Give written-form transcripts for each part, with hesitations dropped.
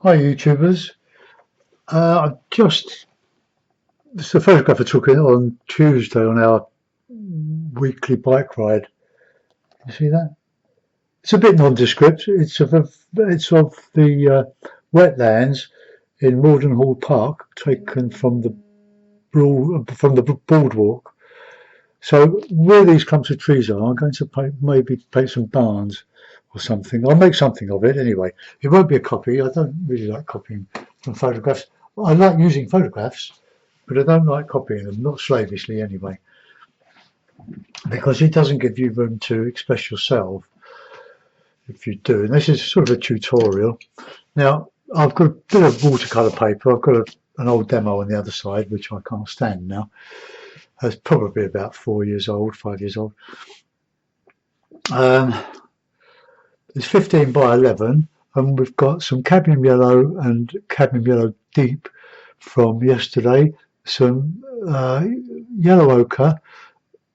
Hi YouTubers. It's a photograph I took on Tuesday on our weekly bike ride. You see that? It's a bit nondescript. It's of the wetlands in Hall Park, taken from the boardwalk. So where these clumps of trees are, I'm going to maybe paint some barns or something. I'll make something of it anyway. It won't be a copy. I don't really like copying from photographs. I like using photographs, but I don't like copying them, not slavishly anyway, because it doesn't give you room to express yourself if you do. And this is sort of a tutorial. Now, I've got a bit of watercolour paper. I've got an old demo on the other side, which I can't stand now. It's probably about 4 years old, 5 years old. It's 15 by 11, and we've got some cadmium yellow and cadmium yellow deep from yesterday, some yellow ochre,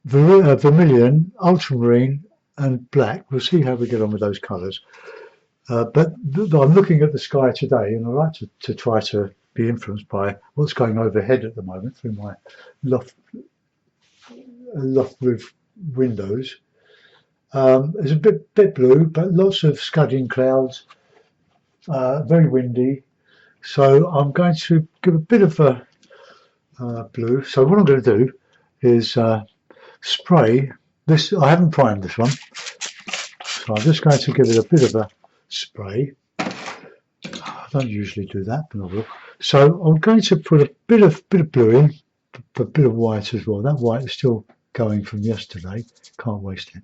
vermilion, ultramarine, and black. We'll see how we get on with those colours. But I'm looking at the sky today, and I like to try to be influenced by what's going overhead at the moment through my loft roof windows. It's a bit blue, but lots of scudding clouds, very windy. So I'm going to give a bit of a blue. So what I'm going to do is spray this. I haven't primed this one, so I'm just going to give it a bit of a spray. I don't usually do that, but I will. So I'm going to put a bit of blue in, a bit of white as well. That white is still going from yesterday. Can't waste it.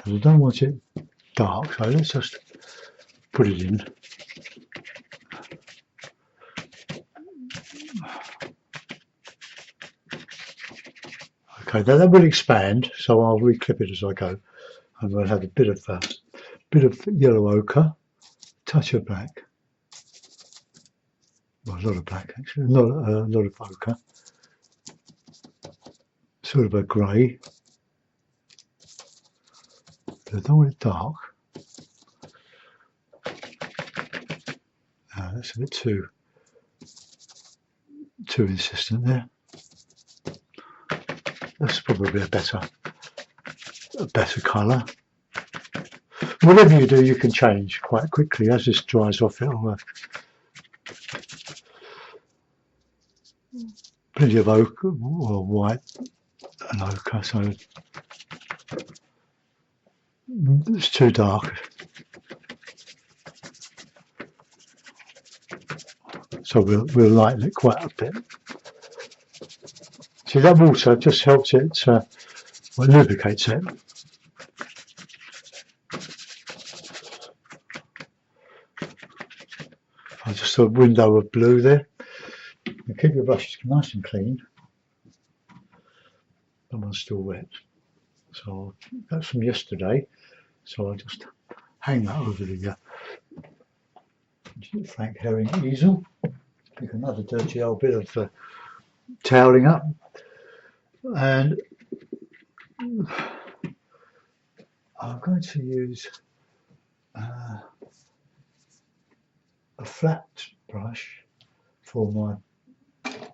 But I don't want it dark, so let's just put it in. Okay, now that will expand, so I'll reclip it as I go, and we'll have a bit of yellow ochre, touch of black. Well, a lot of black actually, not a lot of ochre. Sort of a grey. I don't want it dark. That's a bit too insistent there. That's probably a better colour. Whatever you do, you can change quite quickly. As this dries off, it'll plenty of ochre or white and ochre, so it's too dark. So we'll lighten it quite a bit. See, that water just helps it, lubricates it. Just a window of blue there. You keep your brushes nice and clean. That one's still wet. So that's from yesterday. So I'll just hang that over the Frank Herring easel. Pick another dirty old bit of toweling up, and I'm going to use a flat brush for my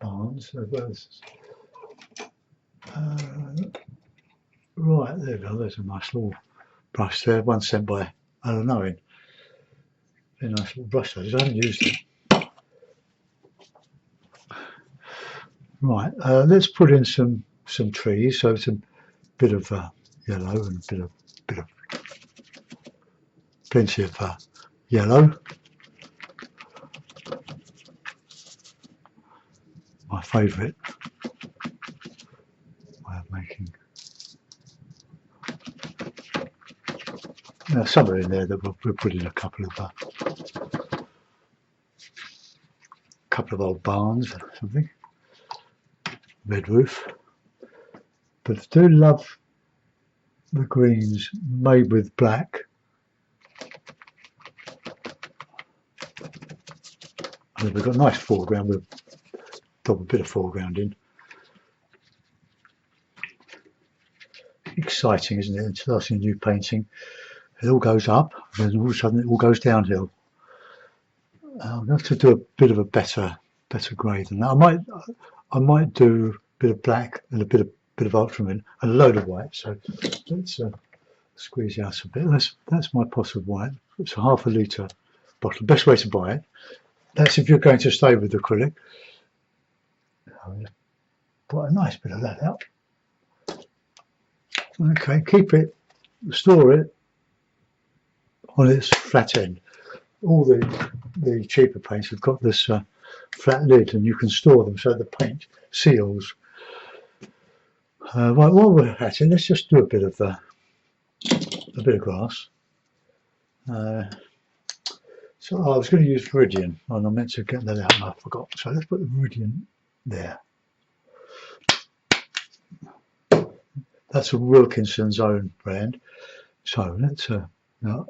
barns. Right, there we go. There's a nice little brush there. One sent by Alan Owen. A nice little brush. I haven't used it. Right, let's put in some trees. So it's a bit of yellow and a bit of plenty of yellow. My favourite way of making. Now somewhere in there that we'll put in a couple of old barns or something. Red roof. But I do love the greens made with black. And we've got a nice foreground. We'll drop a bit of foreground in. Exciting, isn't it? Starting a new painting. It all goes up, and then all of a sudden it all goes downhill. I'll have to do a bit of a better grey than that. I might do a bit of black and a bit of ultramarine and a load of white. So let's squeeze out a bit. That's my pot of white. It's a ½ litre bottle. Best way to buy it. That's if you're going to stay with acrylic. I'll just put a nice bit of that out. Okay, store it on its flat end. All the cheaper paints have got this flat lid, and you can store them so the paint seals. Right, while we're at it, let's just do a bit of grass. So I was going to use Viridian, and I meant to get that out, and I forgot. So let's put the Viridian there. That's a Wilkinson's own brand. So let's now,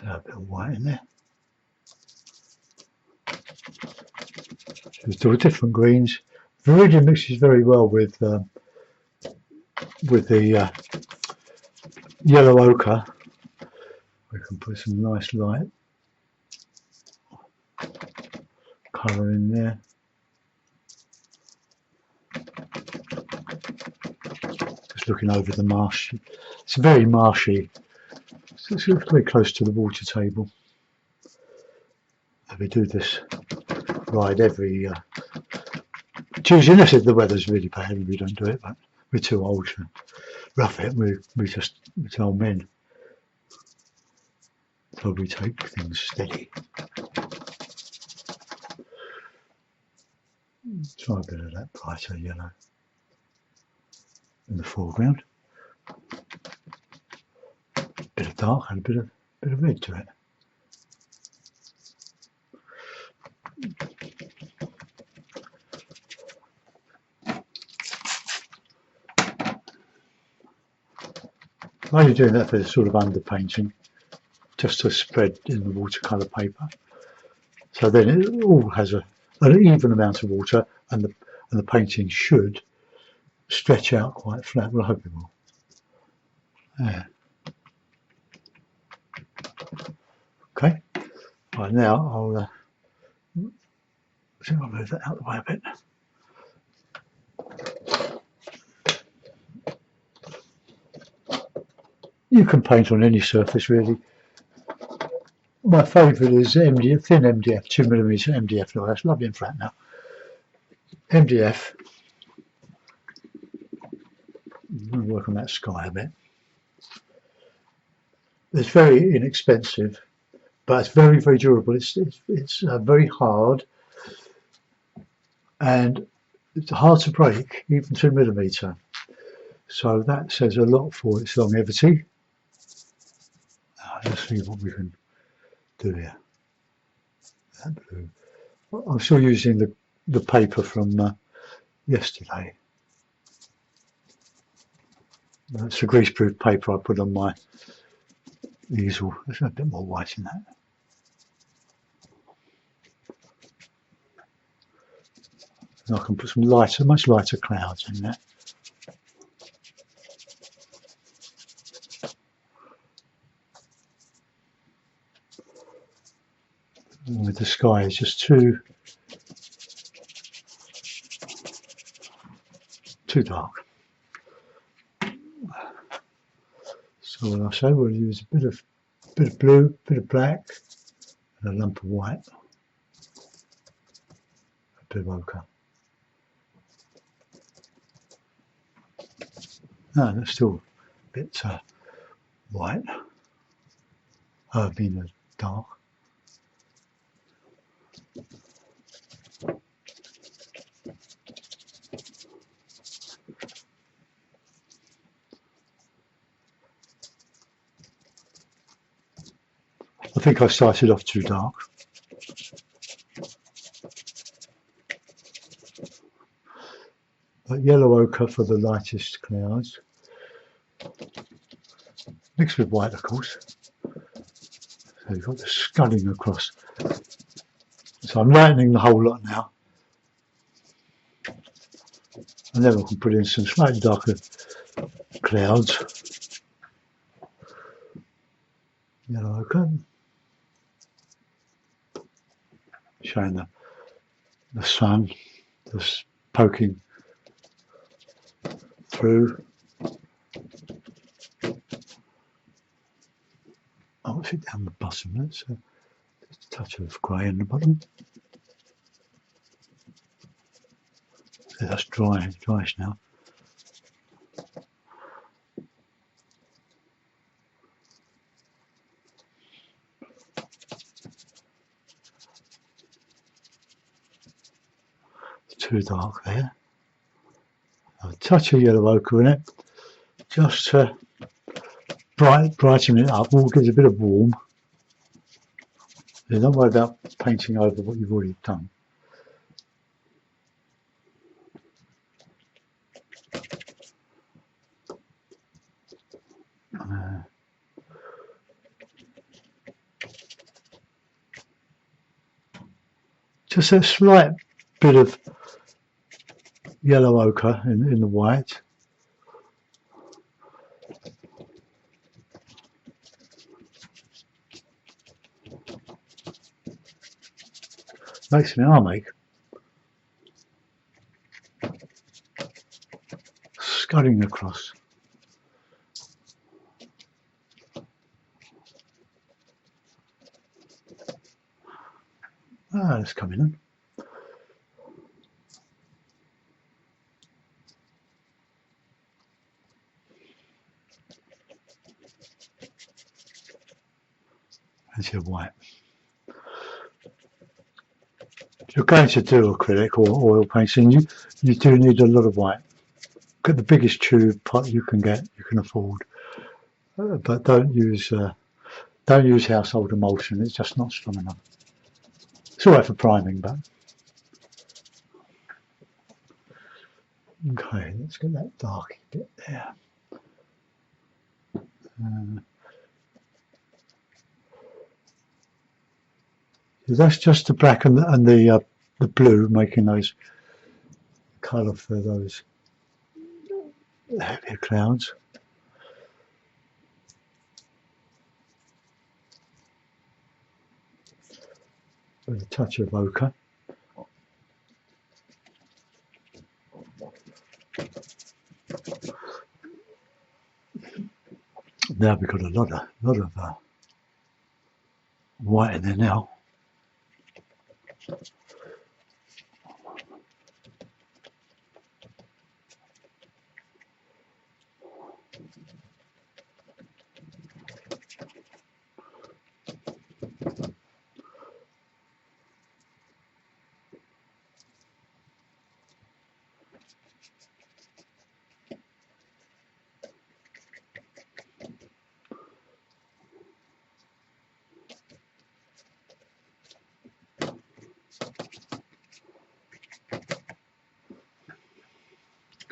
a bit of white in there. There's still different greens. Viridian mixes very well with the yellow ochre. We can put some nice light colour in there. Just looking over the marsh. It's very marshy. It's very close to the water table. We do this ride every Tuesday, unless the weather's really bad and we don't do it, but we're too old to rough it. We're old men. So we take things steady. Try a bit of that brighter yellow in the foreground. Bit of dark and a bit of red to it. While you're doing that for the sort of underpainting, just to spread in the watercolour paper, so then it all has an even amount of water, and the painting should stretch out quite flat. Well, I hope it will. Yeah. Okay. Right, now I'll move that out of the way a bit. You can paint on any surface really. My favourite is MDF, thin MDF, 2mm MDF. No, that's lovely and flat now. MDF. I'm going to work on that sky a bit. It's very inexpensive, but it's very, very durable. It's very hard, and it's hard to break, even 2mm. So that says a lot for its longevity. Let's see what we can do here. That blue. I'm still using the paper from yesterday. That's a greaseproof paper I put on my easel. There's a bit more white in that. And I can put some lighter, much lighter clouds in there. With the sky, it's just too dark. So what I say, we'll use a bit of blue, bit of black, and a lump of white, a bit of ochre. No, that's still a bit white. Being dark. I think I started off too dark. But yellow ochre for the lightest clouds. Mixed with white, of course. So you've got the sculling across. So I'm lightening the whole lot now. And then we can put in some slightly darker clouds, yellow ochre, showing the sun just poking through. I'll fit down the bottom. That's just a touch of grey in the bottom. So that's dryish now. It's too dark there. A touch of yellow ochre in it, just to brighten it up. All gives a bit of warmth. Don't worry about painting over what you've already done. Just a slight bit of yellow ochre in the white. Makes an arm ache. Scudding across. Ah, it's coming in. That's your white. If you're going to do acrylic or oil painting, you do need a lot of white. Get the biggest tube pot you can get, you can afford, but don't use household emulsion. It's just not strong enough. It's all right for priming, but okay. Let's get that dark bit there. That's just the black and the blue, making those colour for those heavier clouds. With a touch of ochre. Now we've got a lot of white in there now.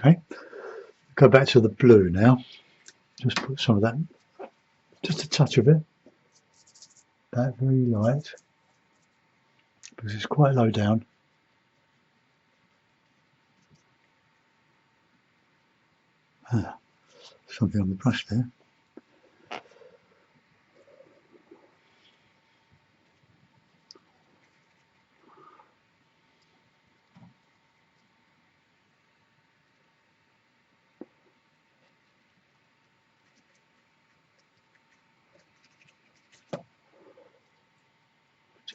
Okay, go back to the blue now. Just put some of that, just a touch of it, that very light, because it's quite low down. Something on the brush there.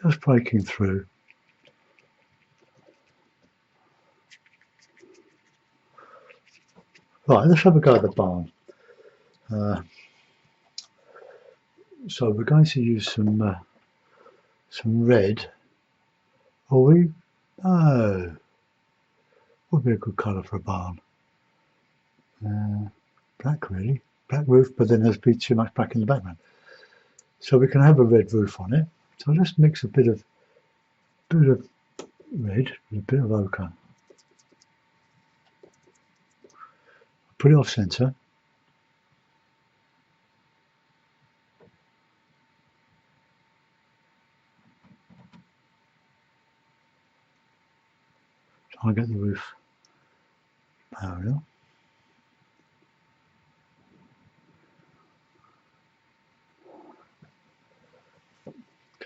Just breaking through. Right, let's have a go at the barn. So we're going to use some red. Are we? Oh, would be a good colour for a barn. Black really, black roof, but then there's be too much black in the background. So we can have a red roof on it. So I'll just mix a bit of red with a bit of ochre. Put it off centre. Try and get the roof parallel.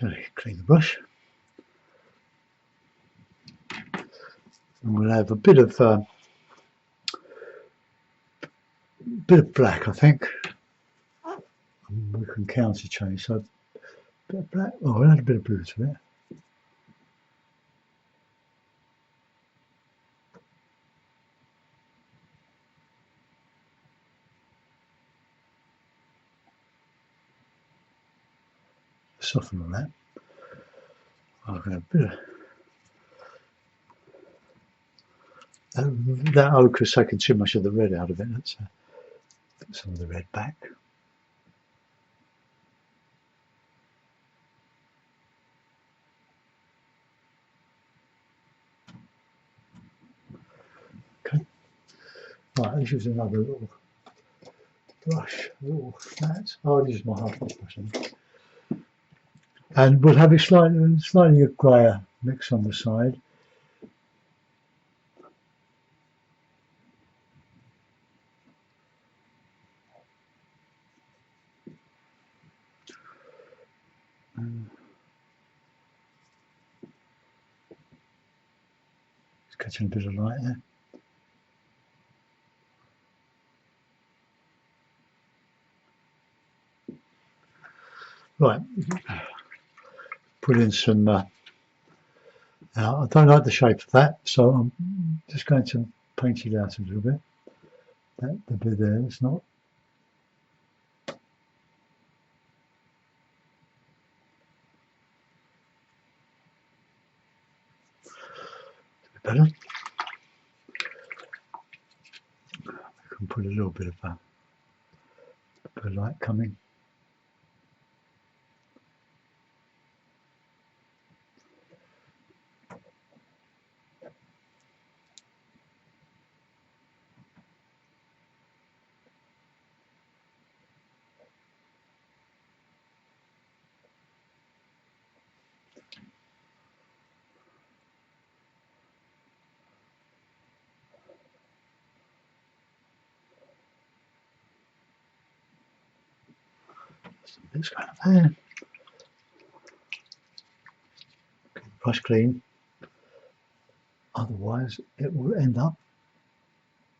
Okay, clean the brush. And we'll have a bit of black, I think. And we can counter change. So a bit of black. Oh, we'll add a bit of blue to it. Soften all that. I'll get a bit of that ochre's taken too much of the red out of it. Let's put some of the red back. Okay. Right, let's use another little brush. Oh, flat. I'll use my half brush. And we'll have a slightly a grayer mix on the side. It's catching a bit of light there. Right, put in some. I don't like the shape of that, so I'm just going to paint it out a little bit. The bit there, it's not. Better. I can put a little bit of light coming. It's kind of there. Get the brush clean. Otherwise, it will end up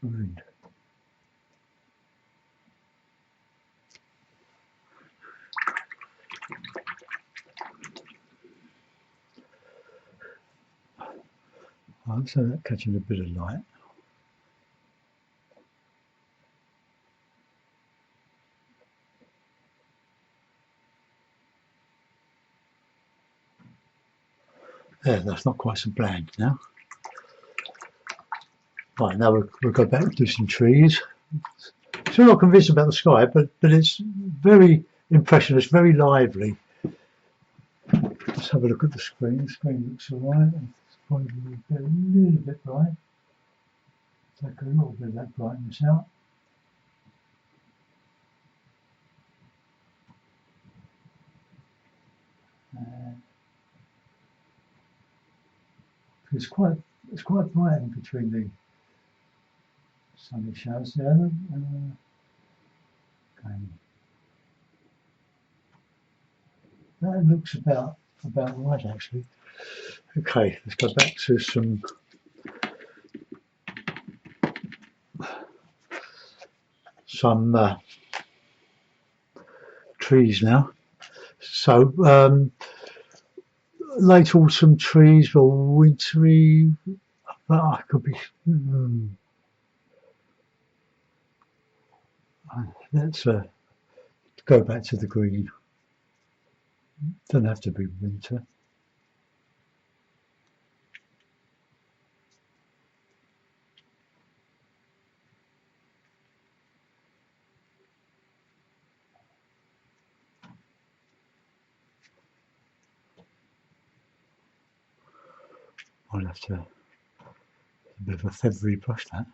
ruined. So that catching a bit of light. There, that's not quite so bland now. Right, now we'll go back and do some trees. Still not convinced about the sky, but it's very impressionist, very lively. Let's have a look at the screen. The screen looks alright. It's probably a little bit bright. Take a little bit of that brightness out. It's quite bright in between the sunny showers there. Okay. That looks about right actually. Okay, let's go back to some trees now. So late autumn trees or wintry. I could be. Let's go back to the green. Doesn't have to be winter. I'll have to. A bit of a feathery brush that.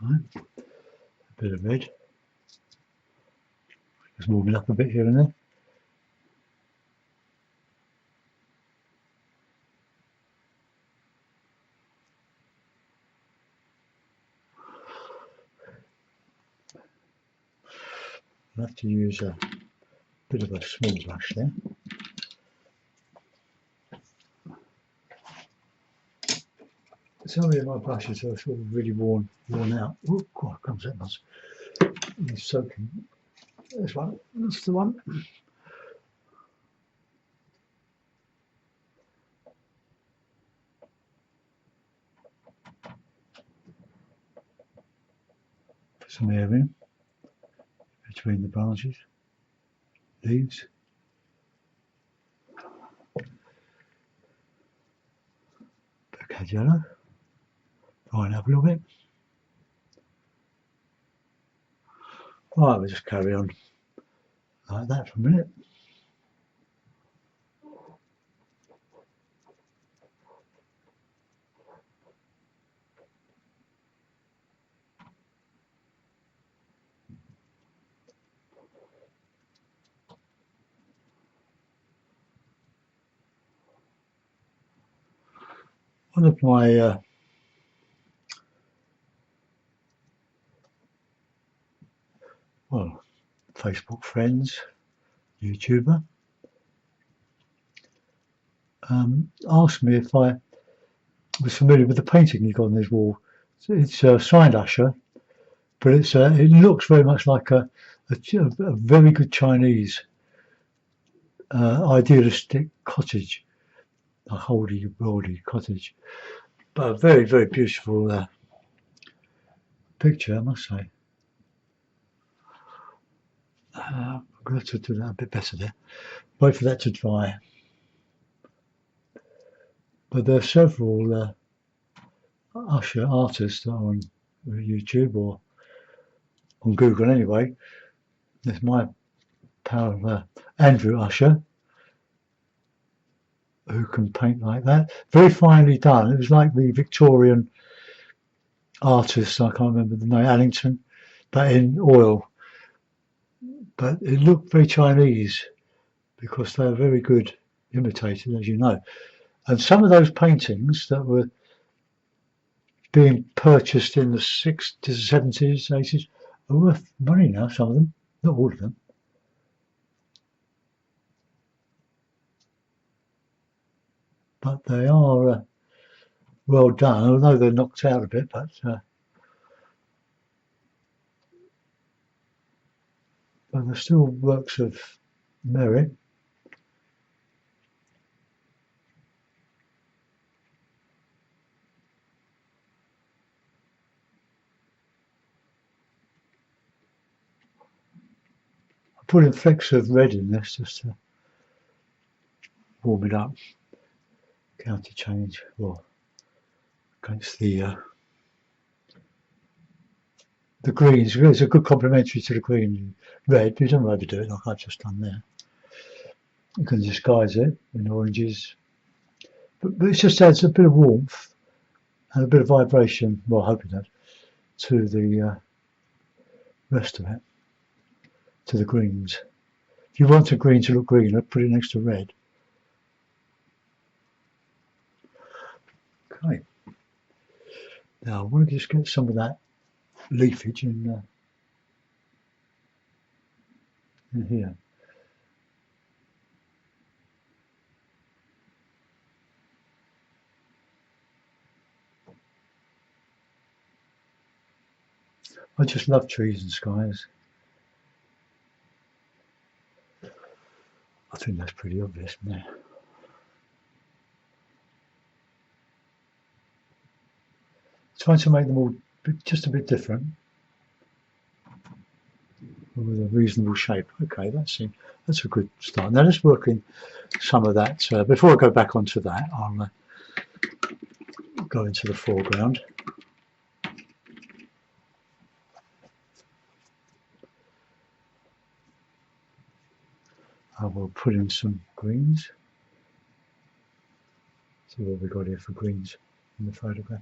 Right. A bit of red. Just warming up a bit here and there. to use a bit of a small brush there. Some of my brushes are sort of really worn out. Oh God, comes that much. He's soaking. This one. That's the one. Put some air in between the branches, leaves. Bit yellow. Line up a little bit. Right, we'll just carry on like that for a minute. One of my well, Facebook friends, YouTuber, asked me if I was familiar with the painting he got on his wall. It's a signed Usher, but it looks very much like a very good Chinese idealistic cottage, a holy-worldy cottage, but a very, very beautiful picture, I must say. I'm going to do that a bit better there. Wait for that to dry. But there are several Usher artists that are on YouTube or on Google anyway. There's my pal Andrew Usher, who can paint like that. Very finely done. It was like the Victorian artist, I can't remember the name, Allington, but in oil. But it looked very Chinese because they're very good imitators, as you know. And some of those paintings that were being purchased in the 60s, 70s, 80s are worth money now, some of them, not all of them. But they are well done, although they're knocked out a bit, but they're still works of merit. I put in flecks of red in this just to warm it up, counter change, well, against the greens. It's a good complementary to the green red. You don't overdo it like I've just done there. You can disguise it in oranges, but it just adds a bit of warmth and a bit of vibration. Well, I hope it does, to the rest of it, to the greens. If you want a green to look greener, put it next to red. Okay. Now I want to just get some of that leafage in here. I just love trees and skies. I think that's pretty obvious now. Trying to make them all just a bit different with a reasonable shape. Okay, that's a good start. Now let's work in some of that. Before I go back onto that, I'll go into the foreground. I will put in some greens. See what we've got here for greens in the photograph.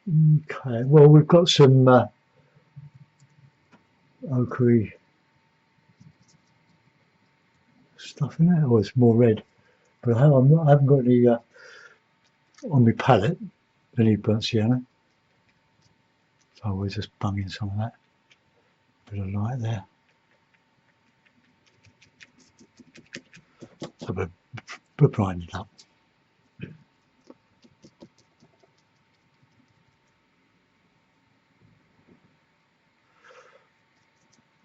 Okay, well, we've got some ochre stuff in there. Oh, it's more red, but I haven't got any on my palette, any burnt sienna. So we'll just bung in some of that. Bit of light there. So we're priming it up.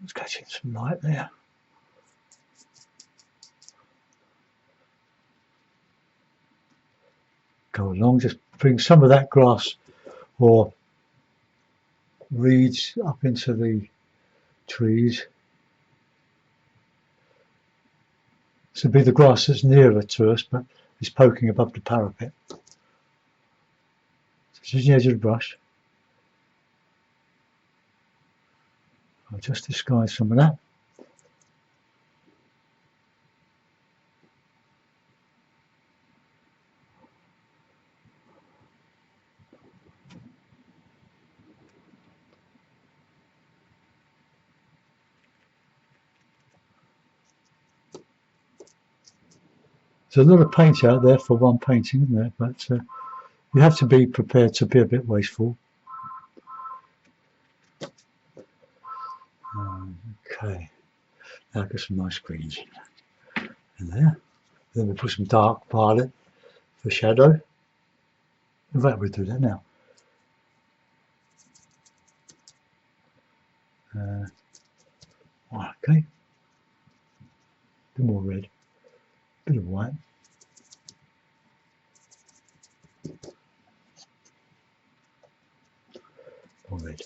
Let's catch some light there. Go along, just bring some of that grass or reeds up into the trees. This would be the grass that's nearer to us, but it's poking above the parapet. So just the edge of the brush. I'll just disguise some of that. There's a lot of paint out there for one painting, isn't there? But you have to be prepared to be a bit wasteful. Okay, now get some nice greens in there. Then we put some dark violet for shadow. In fact, we'll do that now. Okay, a bit more red, a bit of white. More red.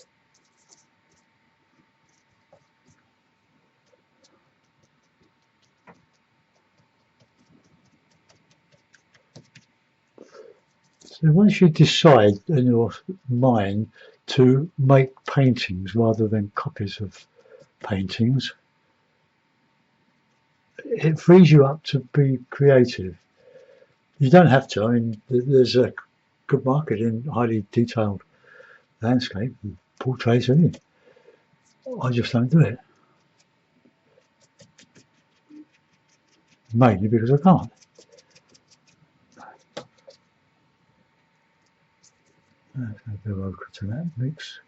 So once you decide in your mind to make paintings rather than copies of paintings, it frees you up to be creative. You don't have to. I mean, there's a good market in highly detailed landscape, portraits, anything. I just don't do it. Mainly because I can't. There's a bit of ochre to that mix.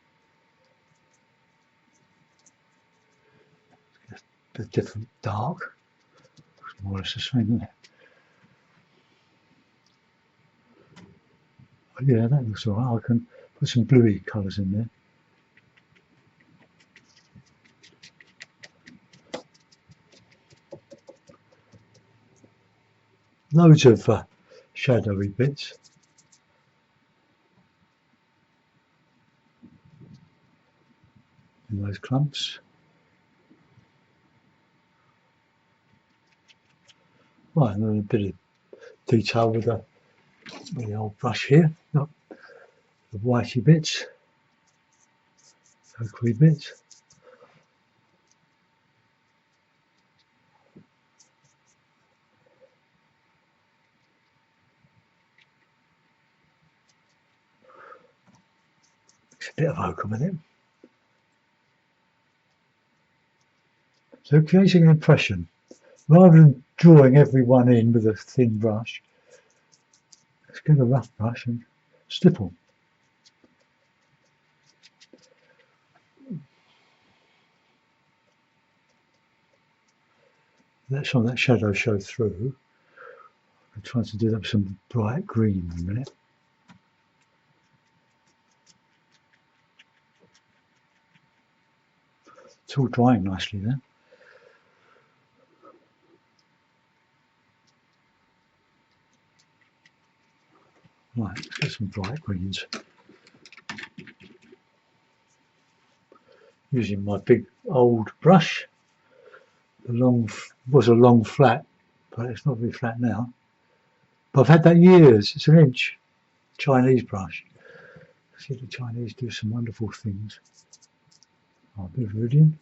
It's a bit different dark. It's more or less the same, isn't it? But yeah, that looks alright. I can put some bluey colours in there. Loads of shadowy bits. In those clumps. Right, and then a bit of detail with the old brush here. Got the whitey bits, ochre bits. It's a bit of ochre with it. So creating an impression, rather than drawing everyone in with a thin brush, let's get a rough brush and stipple. Let some of that shadow show through. I'm trying to do that with some bright green in a minute. It's all drying nicely there. Right, let's get some bright greens. Using my big old brush. Was a long flat, but it's not very flat now. But I've had that years. It's an inch Chinese brush. See the Chinese do some wonderful things. Oh, a bit of iridium.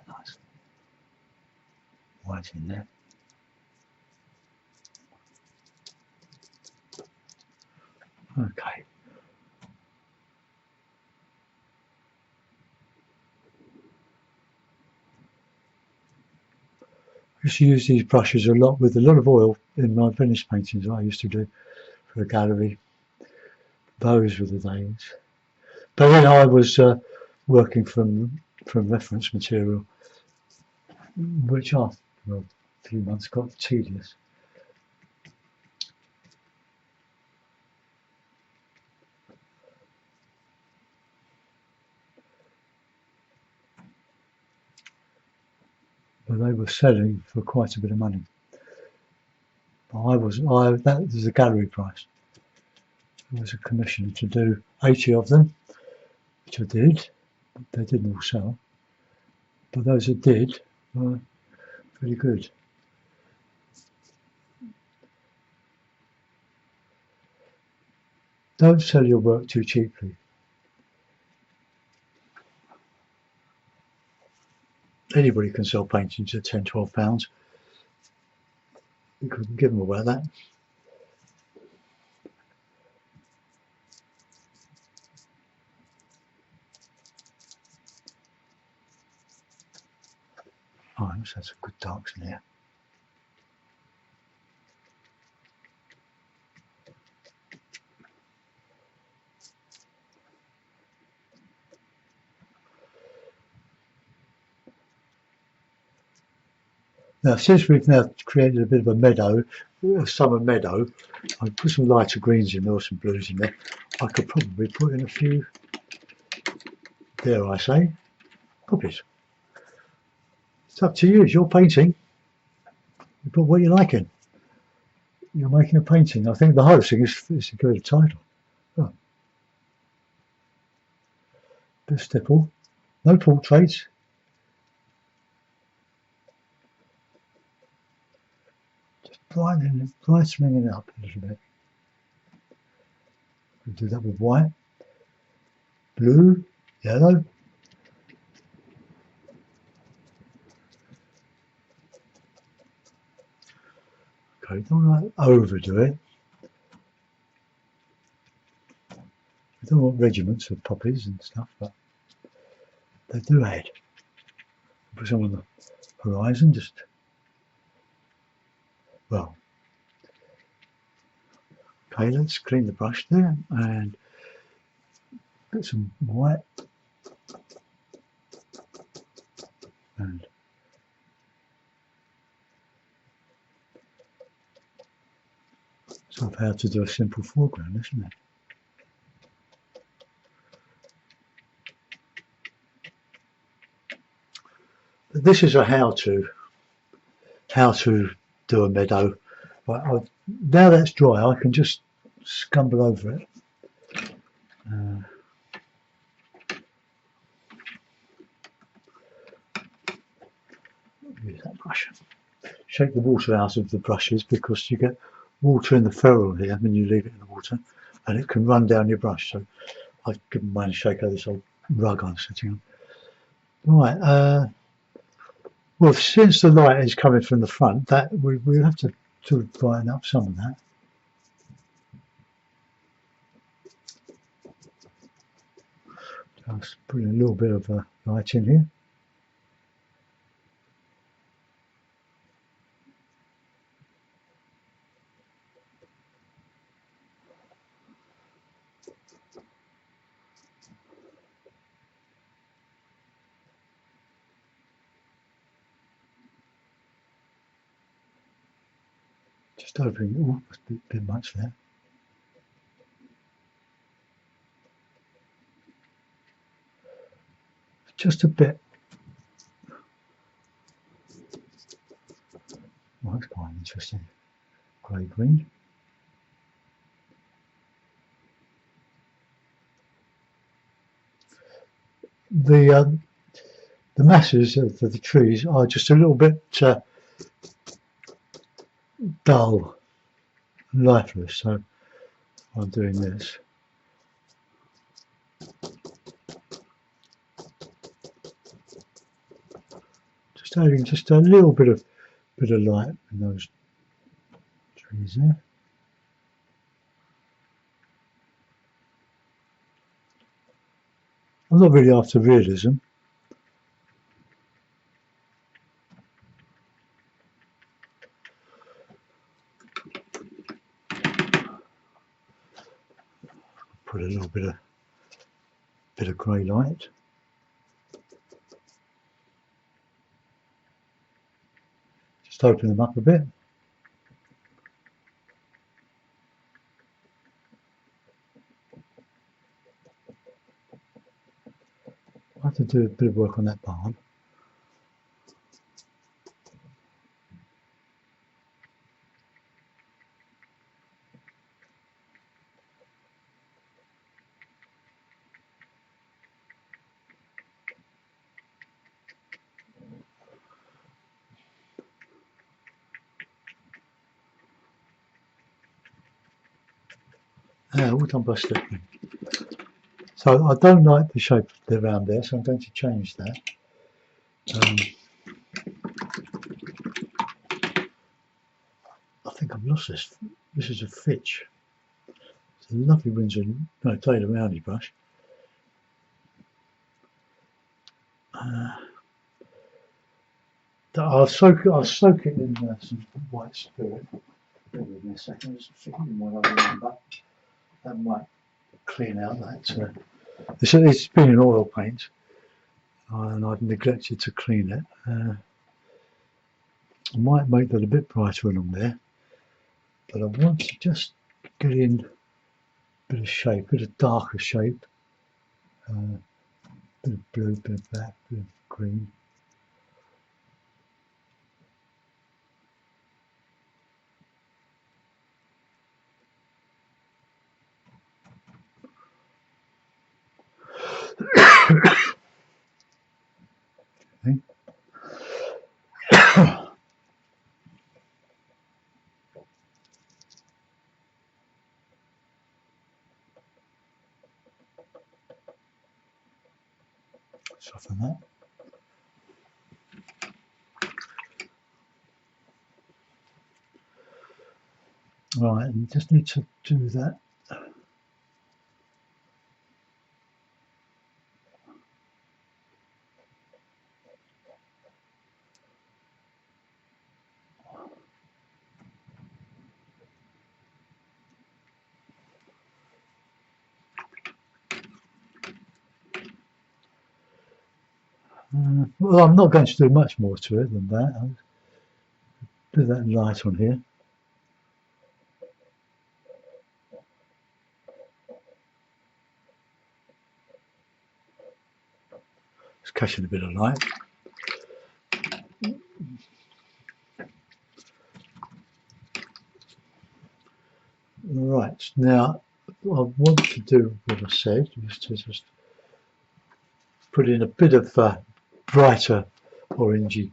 Nice. White in there. Okay. I used to use these brushes a lot with a lot of oil in my finished paintings I used to do for a gallery. Those were the days. But when I was working from reference material, which after a few months got tedious. But they were selling for quite a bit of money. That was the gallery price. It was a commission to do 80 of them, which I did. They didn't all sell, but those that did were pretty good. Don't sell your work too cheaply. Anybody can sell paintings at £10, £12. You couldn't give them away at that. Alright, let's have some good darks in here. Now, since we've now created a bit of a meadow, a summer meadow, I put some lighter greens in there, or some blues in there. I could probably put in a few, dare I say, poppies. It's up to you. It's your painting. You put what you like in. You're making a painting. I think the hardest thing is to give it a title. Oh. Bit of stipple. No portraits. Brightening it up a little bit. We'll do that with white, blue, yellow. Okay, don't like overdo it. We don't want regiments of poppies and stuff, but they do add. Put some on the horizon, just well. Okay, let's clean the brush there and put some white and sort of how to do a simple foreground, isn't it? But this is a how to do a meadow. Right, now that's dry, I can just scumble over it. Use that brush. Shake the water out of the brushes because you get water in the ferrule here when you leave it in the water, and it can run down your brush. So I've given mine a shake of this old rug I'm sitting on. Right. Well, since the light is coming from the front, that we'll have to sort of brighten up some of that. Just putting a little bit of light in here. Just opening. Oh, that's a bit much there. Just a bit. Oh, that's quite interesting. Grey green. The masses of the trees are just a little bit dull and lifeless, so I'm doing this. Just adding just a little bit of light in those trees there. I'm not really after realism. Put a little bit of grey light. Just open them up a bit. I have to do a bit of work on that barn. All done by slipping. So I don't like the shape of the round there, so I'm going to change that. I think I've lost this. This is a Fitch. It's a lovely Windsor, no, Taylor roundy brush. I'll soak it in some white spirit. Bear with me a second, just thinking what I remember. That might clean out that. It's been an oil paint, and I've neglected to clean it. I might make that a bit brighter along there, but I want to just get in a bit of shape, a bit of darker shape. Bit of blue, bit of black, bit of green. Soften that. Right, and you just need to do that. Well, I'm not going to do much more to it than that. I'll do that light on here. Just catching a bit of light. Right, now I want to do what I said, is to just put in a bit of brighter orangey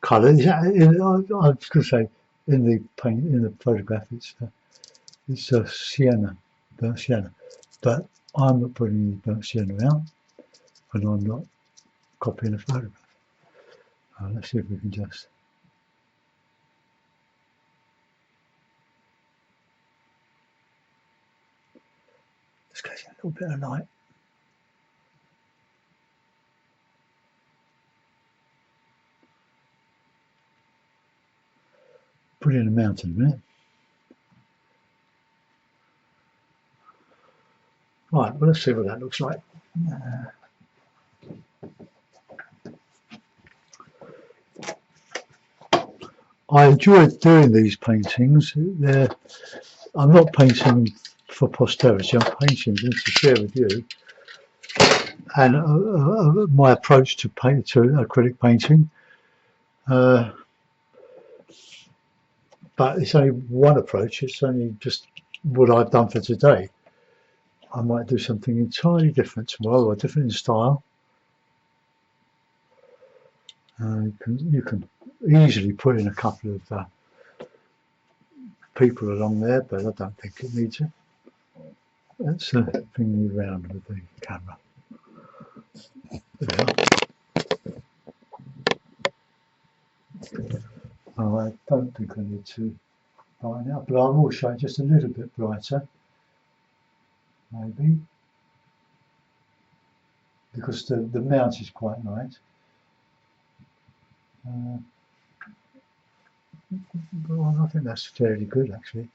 colour. I was going to say in the paint, in the photograph, it's sienna, burnt sienna, but I'm not putting any burnt sienna out, and I'm not copying a photograph. Let's see if we can just. Just catching a little bit of light. Put in a mountain a minute. Right, well, let's see what that looks like. I enjoyed doing these paintings. I'm not painting for posterity, I'm painting to share with you. And my approach to acrylic painting. But it's only one approach, it's only just what I've done for today. I might do something entirely different tomorrow, or different in style. You can easily put in a couple of people along there, but I don't think it needs it. Let's bring you around with the camera. There we are. Oh, I don't think I need to brighten up, but I will show it just a little bit brighter, maybe, because the mount is quite light. Well, I think that's fairly good, actually.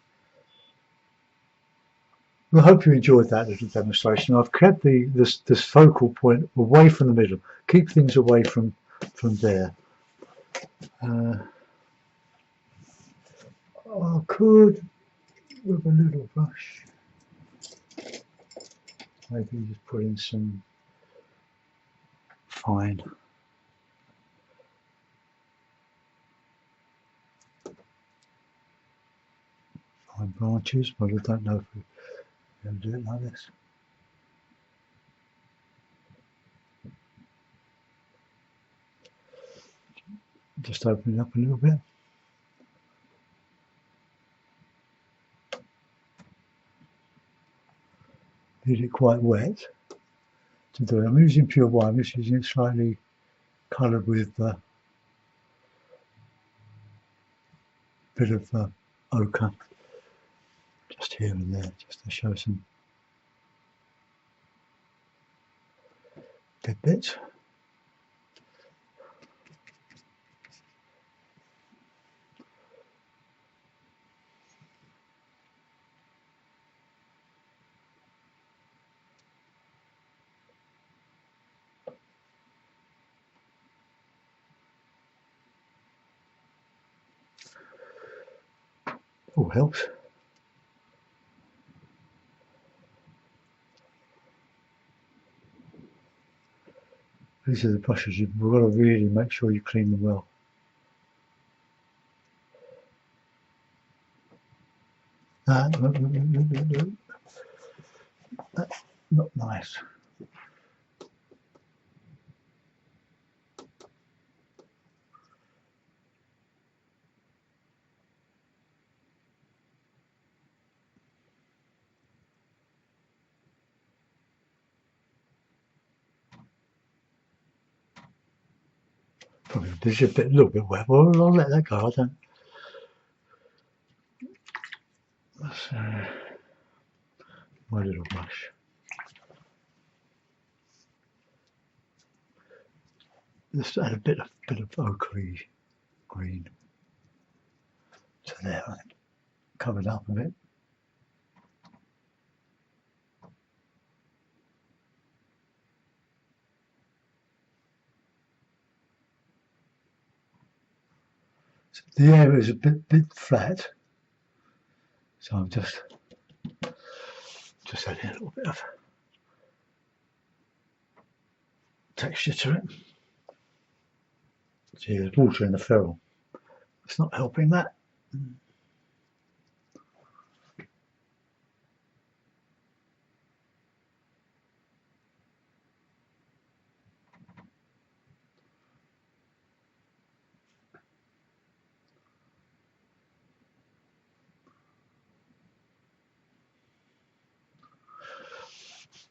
Well, I hope you enjoyed that little demonstration. I've kept this focal point away from the middle. Keep things away from there. I could, with a little brush, maybe just put in some fine branches, but I don't know if we're going to do it like this. Just open it up a little bit. Leave it quite wet to do it. I'm using pure white, I'm just using it slightly coloured with a bit of ochre just here and there, just to show some dead bits. All helps. These are the brushes, you've got to really make sure you clean them well. That's not nice. Probably this is a little bit wet. Well, I'll let that go. I don't. That's my little brush. Just add a bit of ochre green to there. Covered up a bit. So the area is a bit flat, so I'm just adding a little bit of texture to it. See, there's water in the ferrule. It's not helping that.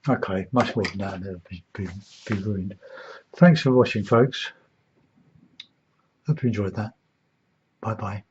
Okay, much more than that, and it'll be ruined. Thanks for watching, folks. Hope you enjoyed that. Bye bye.